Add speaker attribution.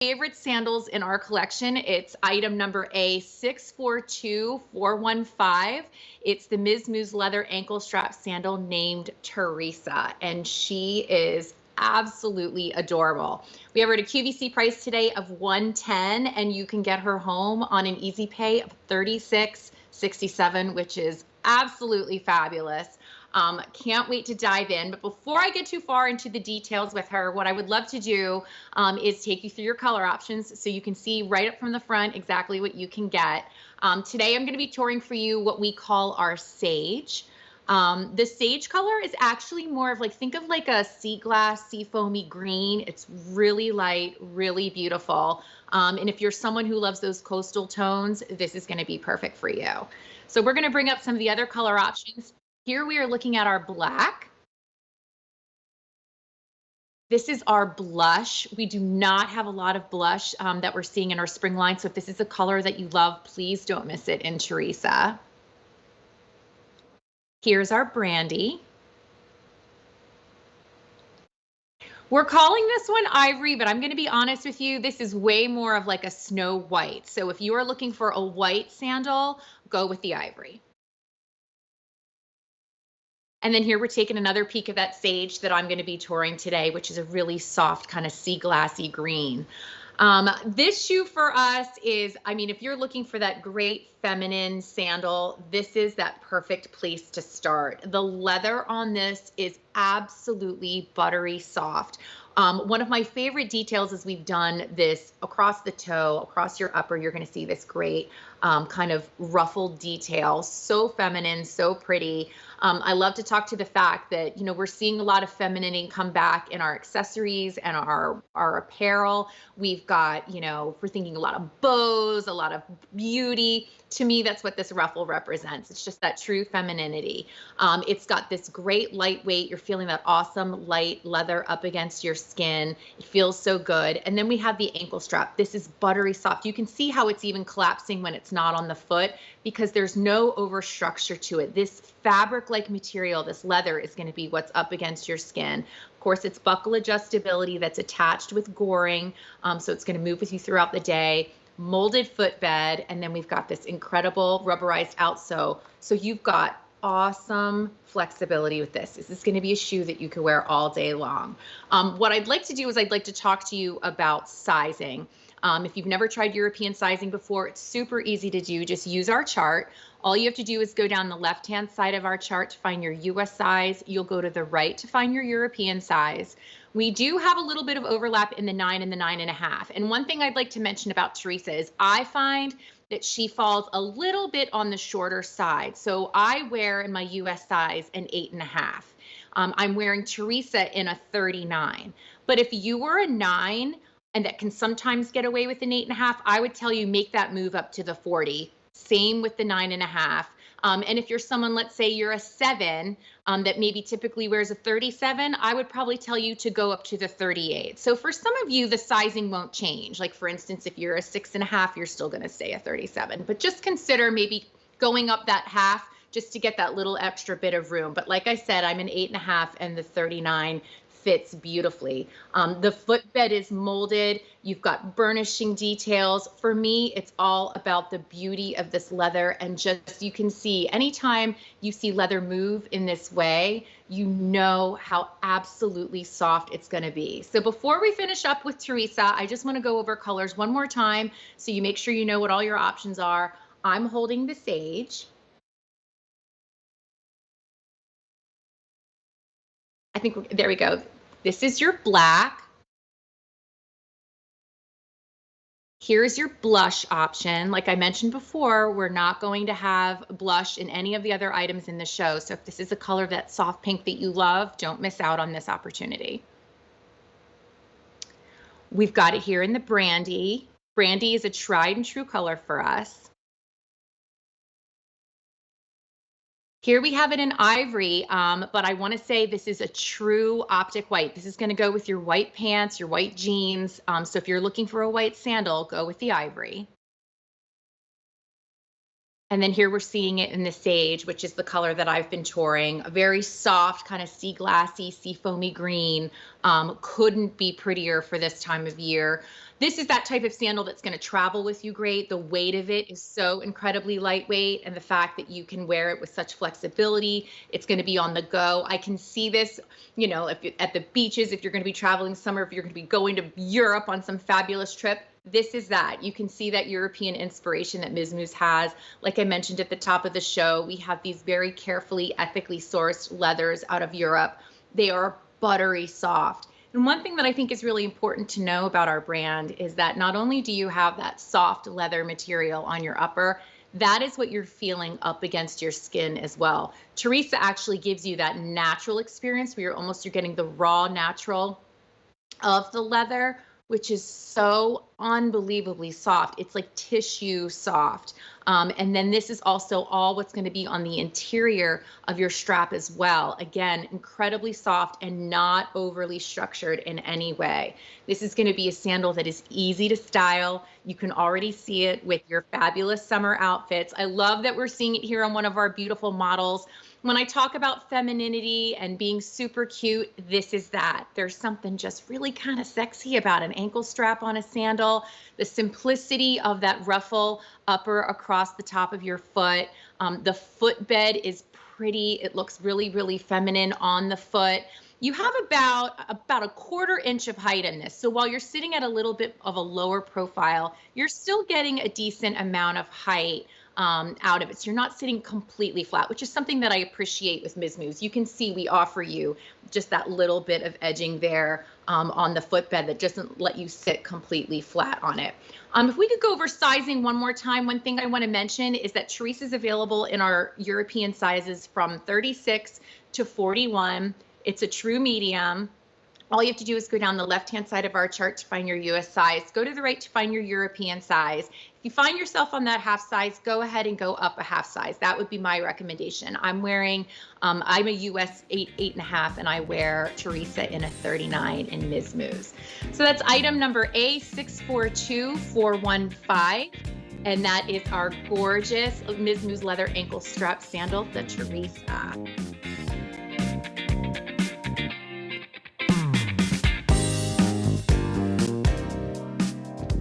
Speaker 1: favorite sandals in our collection. It's item number A642415. It's the Miz Mooz leather ankle strap sandal named Theresa, and she is absolutely adorable. We have her at a QVC price today of $110, and you can get her home on an easy pay of $36.67, which is absolutely fabulous. Can't wait to dive in. But before I get too far into the details with her, what I would love to do is take you through your color options so you can see right up from the front exactly what you can get. Today I'm going to be touring for you what we call our sage. The sage color is actually more of like, think of like a sea glass, sea foamy green. It's really light, really beautiful. And if you're someone who loves those coastal tones, this is going to be perfect for you. So we're going to bring up some of the other color options. Here we are looking at our black. This is our blush. We do not have a lot of blush that we're seeing in our spring line. So if this is a color that you love, please don't miss it in Theresa. Here's our brandy. We're calling this one ivory, but I'm going to be honest with you. This is way more of like a snow white. So if you are looking for a white sandal, go with the ivory. And then here we're taking another peek of that sage that I'm going to be touring today, which is a really soft kind of sea glassy green. This shoe for us is, I mean, if you're looking for that great feminine sandal, this is that perfect place to start. The leather on this is absolutely buttery soft. One of my favorite details is we've done this across the toe, across your upper, you're going to see this great kind of ruffled detail. So feminine, so pretty. I love to talk to the fact that, you know, we're seeing a lot of femininity come back in our accessories and our apparel. We've got, you know, we're thinking a lot of bows, a lot of beauty. To me, that's what this ruffle represents. It's just that true femininity. It's got this great lightweight. You're feeling that awesome light leather up against your skin. It feels so good. And then we have the ankle strap. This is buttery soft. You can see how it's even collapsing when it's not on the foot because there's no overstructure to it. This fabric-like material, this leather, is going to be what's up against your skin. Of course, it's buckle adjustability that's attached with goring, so it's going to move with you throughout the day. Molded footbed, and then we've got this incredible rubberized outsole. So you've got awesome flexibility with this. This is going to be a shoe that you can wear all day long. What I'd like to do is I'd like to talk to you about sizing. If you've never tried European sizing before, it's super easy to do. Just use our chart. All you have to do is go down the left-hand side of our chart to find your US size. You'll go to the right to find your European size. We do have a little bit of overlap in the 9 and the 9.5. And one thing I'd like to mention about Theresa is I find that she falls a little bit on the shorter side. So I wear in my US size an 8.5. I'm wearing Theresa in a 39. But if you were a 9, and that can sometimes get away with an 8.5, I would tell you make that move up to the 40. Same with the 9.5. And if you're someone, let's say you're a 7 that maybe typically wears a 37, I would probably tell you to go up to the 38. So for some of you, the sizing won't change. Like for instance, if you're a 6.5, you're still going to stay a 37. But just consider maybe going up that half just to get that little extra bit of room. But like I said, I'm an 8.5 and the 39 fits beautifully. The footbed is molded. You've got burnishing details. For me, it's all about the beauty of this leather, and just you can see anytime you see leather move in this way, you know how absolutely soft it's going to be. So before we finish up with Theresa, I just want to go over colors one more time so you make sure you know what all your options are. I'm holding the sage. I think there we go. This is your black. Here's your blush option. Like I mentioned before, we're not going to have blush in any of the other items in the show. So if this is a color, that soft pink that you love, don't miss out on this opportunity. We've got it here in the brandy. Brandy is a tried and true color for us. Here we have it in ivory, but I want to say this is a true optic white. This is going to go with your white pants, your white jeans. So if you're looking for a white sandal, go with the ivory. And then here we're seeing it in the sage, which is the color that I've been touring. A very soft, kind of sea glassy, sea foamy green. Couldn't be prettier for this time of year. This is that type of sandal that's going to travel with you great. The weight of it is so incredibly lightweight, and the fact that you can wear it with such flexibility, it's going to be on the go. I can see this, if you're at the beaches, if you're going to be traveling somewhere, if you're going to be going to Europe on some fabulous trip. This is that. You can see that European inspiration that Miz Mooz has. Like I mentioned at the top of the show, we have these very carefully, ethically sourced leathers out of Europe. They are buttery soft. And one thing that I think is really important to know about our brand is that not only do you have that soft leather material on your upper, that is what you're feeling up against your skin as well. Theresa actually gives you that natural experience where you're getting the raw natural of the leather, which is so unbelievably soft. It's like tissue soft. And then this is also all what's going to be on the interior of your strap as well. Again, incredibly soft and not overly structured in any way. This is going to be a sandal that is easy to style. You can already see it with your fabulous summer outfits. I love that we're seeing it here on one of our beautiful models. When I talk about femininity and being super cute, this is that. There's something just really kind of sexy about an ankle strap on a sandal, the simplicity of that ruffle upper across the top of your foot. The footbed is pretty. It looks really, really feminine on the foot. You have about a 1/4 inch of height in this. So while you're sitting at a little bit of a lower profile, you're still getting a decent amount of height out of it. So you're not sitting completely flat, which is something that I appreciate with Miz Mooz. You can see we offer you just that little bit of edging there on the footbed that doesn't let you sit completely flat on it. If we could go over sizing one more time, one thing I want to mention is that Theresa is available in our European sizes from 36 to 41. It's a true medium. All you have to do is go down the left-hand side of our chart to find your US size. Go to the right to find your European size. If you find yourself on that half size, go ahead and go up a half size. That would be my recommendation. I'm wearing, I'm a US 8.5, and I wear Theresa in a 39 in Miz Mooz. So that's item number A642415. And that is our gorgeous Miz Mooz leather ankle strap sandal, the Theresa.